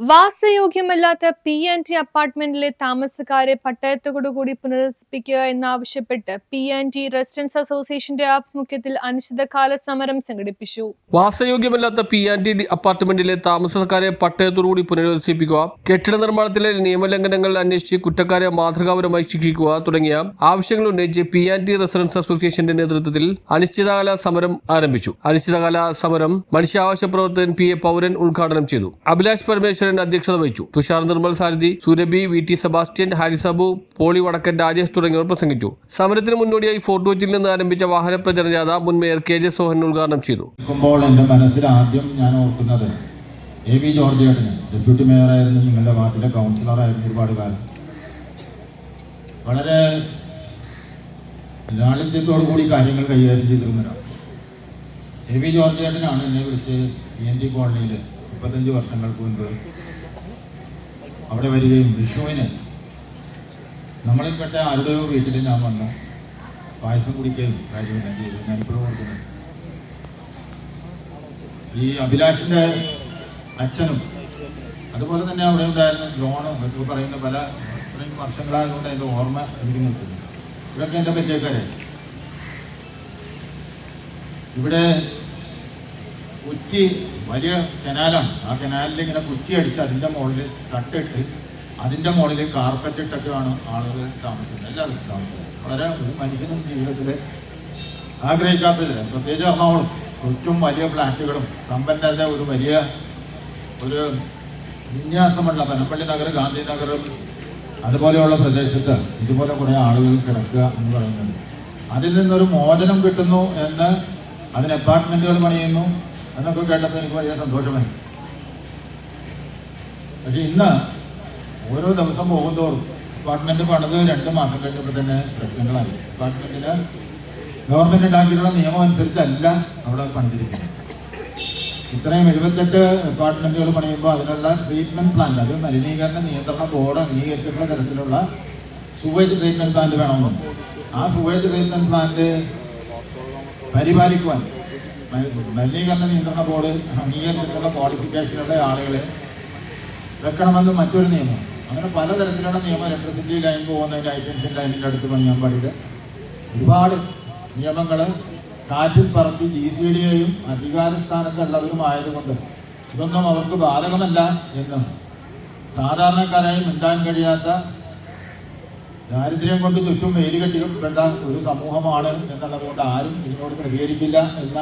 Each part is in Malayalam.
വാസയോഗ്യമല്ലാത്ത P&T അപ്പാർട്ട്മെന്റിലെ താമസക്കാരെ പട്ടയത്തോടുകൂടി പുനരധിവസിപ്പിക്കുക എന്നാവശ്യപ്പെട്ട് P&T റെസിഡൻസ് അസോസിയേഷന്റെ ആഭിമുഖ്യത്തിൽ അനിശ്ചിതകാല സമരം സംഘടിപ്പിച്ചു. വാസയോഗ്യമല്ലാത്ത P&T അപ്പാർട്ട്മെന്റിലെ താമസക്കാരെ പട്ടയത്തോടുകൂടി പുനരധിവസിപ്പിക്കുക, കെട്ടിട നിർമ്മാണത്തിലെ നിയമലംഘനങ്ങൾ അന്വേഷിച്ച് കുറ്റക്കാരെ മാതൃകാപരമായി ശിക്ഷിക്കുക തുടങ്ങിയ ആവശ്യങ്ങൾ ഉന്നയിച്ച് P&T റെസിഡൻസ് അസോസിയേഷന്റെ നേതൃത്വത്തിൽ അനിശ്ചിതകാല സമരം ആരംഭിച്ചു. അനിശ്ചിതകാല സമരം മനുഷ്യാവകാശ പ്രവർത്തകൻ P.A. പൗരൻ ഉദ്ഘാടനം ചെയ്തു. അഭിലാഷ് പരമേശ്വരൻ അധ്യക്ഷത വഹിച്ചു. തുഷാർ നിർമ്മൽ സാരഥി, സുരഭി, VT സെബാസ്റ്റ്യൻ, ഹാരിസാബു, പോളി വടക്കൻ, രാജേഷ് തുടങ്ങിയവർ പ്രസംഗിച്ചു. സമരത്തിന് മുന്നോടിയായി ഫോർട്ട് കൊച്ചിയിൽ നിന്ന് ആരംഭിച്ച വാഹന പ്രചരണ ജാഥ മുൻ മേയർ KJ സോഹൻ ഉദ്ഘാടനം ചെയ്തു. എന്റെ മനസ്സിൽ ആദ്യം ഞാൻ ഓർക്കുന്നത് A.B. ജോർജ് ചേട്ടന്, ഡെപ്യൂട്ടി മേയറായിരുന്നു, നിങ്ങളുടെ വാർഡിലെ കൗൺസിലറായിരുന്നു ഒരുപാട് കാലം. വളരെ ലാളിത്യത്തോടു കൂടി കാര്യങ്ങൾ കൈകാര്യം ചെയ്തിരുന്നതാണ്. A.B. ജോർജ് ചേട്ടനാണ് എന്നെ വിളിച്ച് P&T കോളനിയിൽ 35 വർഷങ്ങൾക്ക് മുൻപ് അവിടെ വരികയും വിഷുവിന് നമ്മളിൽപ്പെട്ട ആരുടെയോ വീട്ടിൽ ഞാൻ വന്നു പായസം കുടിക്കുകയും കാര്യമെല്ലാം ചെയ്തു. ഞാനിപ്പോഴും ഓർക്കുന്നത് ഈ അഭിലാഷിൻ്റെ അച്ഛനും അതുപോലെ തന്നെ അവിടെ ഉണ്ടായിരുന്ന ജോണും ഒക്കെ പറയുന്ന പല ഇത്രയും വർഷങ്ങളായതുകൊണ്ട് അതിൻ്റെ ഓർമ്മ എനിക്ക് നിൽക്കുന്നു. ഇവരൊക്കെ എൻ്റെ പറ്റിയക്കാരെ. ഇവിടെ കുറ്റി വലിയ കനാലാണ്. ആ കനാലിൽ ഇങ്ങനെ കുറ്റി അടിച്ച് അതിൻ്റെ മുകളിൽ തട്ടിട്ട് അതിൻ്റെ മുകളിൽ കാർപ്പറ്റ് ഇട്ടൊക്കെയാണ് ആളുകൾ താമസിക്കുന്നത്. എല്ലാവരും താമസിക്കുന്നത് വളരെ ഒരു മനുഷ്യനും ജീവിതത്തിൽ ആഗ്രഹിക്കാത്തതില്ല. പ്രത്യേകിച്ച് എറണാകുളം ചുറ്റും വലിയ ഫ്ലാറ്റുകളും സമ്പന്നരുടെ ഒരു വലിയ ഒരു വിന്യാസമുള്ള പനപ്പള്ളി നഗർ, ഗാന്ധിനഗറും അതുപോലെയുള്ള പ്രദേശത്ത് ഇതുപോലെ കുറേ ആളുകൾ കിടക്കുക എന്ന് പറയുന്നത്. അതിൽ നിന്നൊരു മോചനം കിട്ടുന്നു എന്ന്, അതിന് അപ്പാർട്ട്മെൻറ്റുകൾ പണിയുന്നു എന്നൊക്കെ കേട്ടപ്പോൾ എനിക്ക് വലിയ സന്തോഷമായി. പക്ഷെ ഇന്ന് ഓരോ ദിവസം പോകുന്തോറും അപ്പാർട്ട്മെൻറ്റ് പണിത് 2 മാസം കഴിഞ്ഞപ്പോൾ തന്നെ പ്രശ്നങ്ങളായി. അപ്പാർട്ട്മെൻറ്റിന് ഗവൺമെൻറ് ഉണ്ടാക്കിയിട്ടുള്ള നിയമം അനുസരിച്ചല്ല അവിടെ പണിതിരിക്കുന്നത്. ഇത്രയും 78 അപ്പാർട്ട്മെൻറ്റുകൾ പണിയുമ്പോൾ അതിനുള്ള ട്രീറ്റ്മെൻറ്റ് പ്ലാന്റ്, അത് മലിനീകരണ നിയന്ത്രണ ബോർഡ് അംഗീകരിച്ചിട്ടുള്ള തരത്തിലുള്ള സുവേജ് ട്രീറ്റ്മെൻറ്റ് പ്ലാന്റ് വേണമെന്നുണ്ട്. ആ സുവേജ് ട്രീറ്റ്മെൻറ്റ് പ്ലാന്റ് പരിപാലിക്കുവാൻ മലിനീകരണ നിയന്ത്രണ ബോർഡ് അംഗീകരിച്ചിട്ടുള്ള ക്വാളിഫിക്കേഷനുള്ള ആളുകളെ വെക്കണമെന്ന് മറ്റൊരു നിയമം. അങ്ങനെ പലതരത്തിലുള്ള നിയമം, ഇലക്ട്രിസിറ്റി ലൈൻ പോകുന്നതിൻ്റെ ഹൈടെൻഷൻ ലൈനിൻ്റെ അടുത്ത് പണിയാൻ പാടില്ല, ഒരുപാട് നിയമങ്ങൾ കാറ്റിൽ പറത്തി GCDയെയും അധികാര സ്ഥാനത്തുള്ളവരുമായതുകൊണ്ട് ഇതൊന്നും അവർക്ക് ബാധകമല്ല എന്നും സാധാരണക്കാരായി മിണ്ടാൻ കഴിയാത്ത ദാരിദ്ര്യം കൊണ്ട് ചുറ്റും വേലി കെട്ടിപ്പെട്ട ഒരു സമൂഹമാണ് എന്നുള്ളതുകൊണ്ട് ആരും ഇതിനോട് പ്രതികരിക്കില്ല എന്ന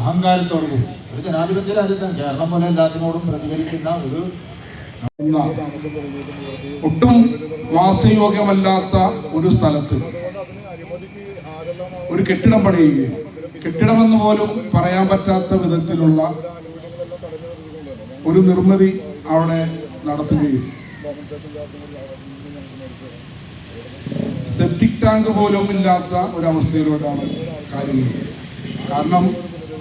അഹങ്കാരത്തോടു കൂടി ഒരു ജനാധിപത്യ രാജ്യത്താണ് കേരളം പോലെ എല്ലാത്തിനോടും പ്രതികരിക്കുന്ന ഒരു ഒട്ടും വാസയോഗ്യമല്ലാത്ത ഒരു സ്ഥലത്ത് ഒരു കെട്ടിടം പണിയുകയും കെട്ടിടമെന്ന് പോലും പറയാൻ പറ്റാത്ത വിധത്തിലുള്ള ഒരു നിർമ്മിതി അവിടെ നടത്തുകയും സെപ്റ്റിക് ടാങ്ക് പോലും ഇല്ലാത്ത ഒരവസ്ഥയിലോട്ടാണ് കാര്യങ്ങൾ. കാരണം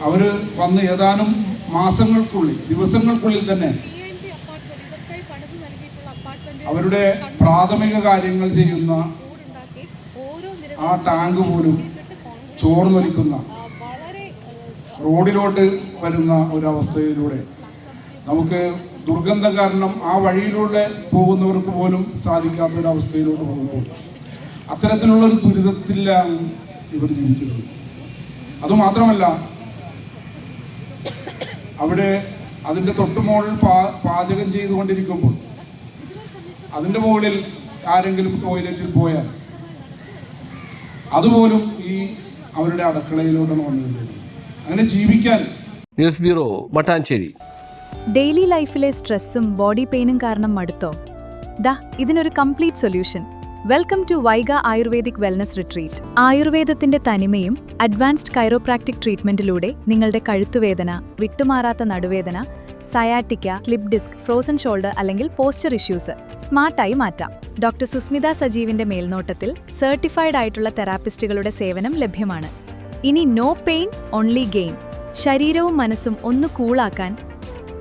അവർ വന്ന് ഏതാനും മാസങ്ങൾക്കുള്ളിൽ, ദിവസങ്ങൾക്കുള്ളിൽ തന്നെ അവരുടെ പ്രാഥമിക കാര്യങ്ങൾ ചെയ്യുന്ന ആ ടാങ്ക് പോലും ചോർന്നൊലിക്കുന്ന റോഡിലോട്ട് വരുന്ന ഒരവസ്ഥയിലൂടെ നമുക്ക് ദുർഗന്ധം കാരണം ആ വഴിയിലൂടെ പോകുന്നവർക്ക് പോലും സാധിക്കാത്തൊരവസ്ഥയിലോട്ട് പോകുമ്പോൾ അത്തരത്തിലുള്ളൊരു ദുരിതത്തിലാണ് ഇവർ ജീവിച്ചിരുന്നത്. അതുമാത്രമല്ല, അവിടെ അതിൻ്റെ തൊട്ടുമുകളിൽ പാചകം ചെയ്തുകൊണ്ടിരിക്കുമ്പോൾ അതിൻ്റെ മുകളിൽ ആരെങ്കിലും ടോയ്ലറ്റിൽ പോയാൽ അതുപോലും ഈ അവരുടെ അടുക്കളയിലോട്ടാണ് വന്നിരുന്നത്. അങ്ങനെ ജീവിക്കാൻ. News bureau, Mattancherry. ഡെയിലി ലൈഫിലെ സ്ട്രെസ്സും ബോഡി പെയിനും കാരണം മടുത്തോ? ഇതിനൊരു complete solution. Welcome to Vaiga Ayurvedic wellness retreat. ആയുർവേദത്തിന്റെ തനിമയും അഡ്വാൻസ്ഡ് കൈറോപ്രാക്ടിക് ട്രീറ്റ്മെന്റിലൂടെ നിങ്ങളുടെ കഴുത്തുവേദന, വിട്ടുമാറാത്ത നടുവേദന, sciatica, slip disc, frozen shoulder അല്ലെങ്കിൽ പോസ്ചർ ഇഷ്യൂസ് സ്മാർട്ടായി മാറ്റാം. ഡോക്ടർ സുസ്മിത സജീവിന്റെ മേൽനോട്ടത്തിൽ സർട്ടിഫൈഡ് ആയിട്ടുള്ള തെറാപ്പിസ്റ്റുകളുടെ സേവനം ലഭ്യമാണ്. ഇനി നോ പെയിൻ, ഓൺലി ഗെയിൻ. ശരീരവും മനസ്സും ഒന്ന് കൂളാക്കാൻ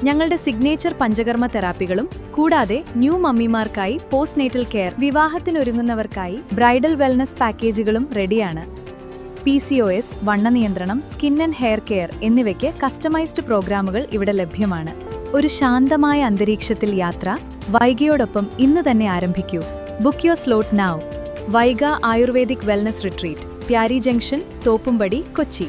ഞങ്ങളുടെ സിഗ്നേച്ചർ പഞ്ചകർമ്മ തെറാപ്പികളും കൂടാതെ ന്യൂ മമ്മിമാർക്കായി പോസ്റ്റ് നേറ്റൽ കെയർ, വിവാഹത്തിനൊരുങ്ങുന്നവർക്കായി ബ്രൈഡൽ വെൽനസ് പാക്കേജുകളും റെഡിയാണ്. PCOS, വണ്ണ നിയന്ത്രണം, സ്കിൻ ആൻഡ് ഹെയർ കെയർ എന്നിവയ്ക്ക് കസ്റ്റമൈസ്ഡ് പ്രോഗ്രാമുകൾ ഇവിടെ ലഭ്യമാണ്. ഒരു ശാന്തമായ അന്തരീക്ഷത്തിൽ യാത്ര വൈഗയോടൊപ്പം ഇന്ന് തന്നെ ആരംഭിക്കൂ. Book your slot now. Vaiga Ayurvedic wellness retreat, Pyari junction, Thoppumpady, Kochi.